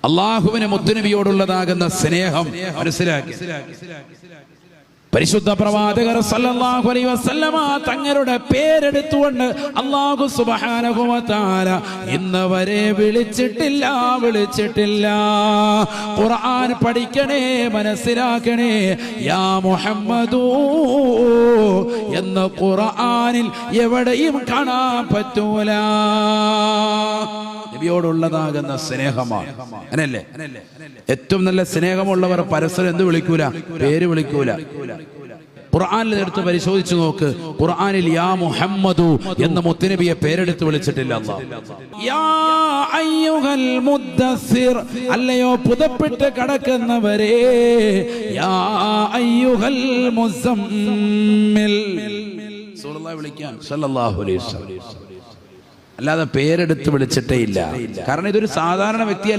അള്ളാഹുവിന് മുത്തുനബിയോടുള്ളതാകുന്ന സ്നേഹം മനസ്സിലാക്കി. പരിശുദ്ധ പ്രവാചകർ സല്ലല്ലാഹു അലൈഹി വസല്ലമ തങ്ങളുടെ പേരെടുത്തുകൊണ്ട് അല്ലാഹു സുബ്ഹാനഹു വ തആല ഇന്ന് വരെ വിളിച്ചിട്ടില്ല. ഖുർആൻ പഠിക്കണേ, മനസ്സിലാക്കണേ. യാ മുഹമ്മദൂ എന്ന് ഖുർആനിൽ എവിടെയും കാണാൻ പറ്റൂല. നബിയോടുള്ളതാകുന്ന സ്നേഹമാണ്. അങ്ങനല്ലേ? ഏറ്റവും നല്ല സ്നേഹമുള്ളവർ പരസ്പരം എന്ത് വിളിക്കൂല? പേര് വിളിക്കൂല. ഖുർആനിൽ എടുത്ത് പരിശോധിച്ചു നോക്ക്. ഖുർആനിൽ യാ മുഹമ്മദു എന്ന മുത്തുനബിയെ പേരെടുത്ത് വിളിച്ചിട്ടില്ല അല്ലാഹു. യാ അയ്യുഹൽ മുദ്ദസ്സിർ, അല്ലയോ പുതപ്പിട്ട് കിടക്കുന്നവരെ. യാ അയ്യുഹൽ മുസമ്മിൽ, റസൂലുള്ളാഹി വിളിക്കാൻ സല്ലല്ലാഹു അലൈഹി വസല്ലം. അല്ലാതെ പേരെടുത്ത് വിളിച്ചിട്ടേ ഇല്ല. കാരണം ഇതൊരു സാധാരണ വ്യക്തി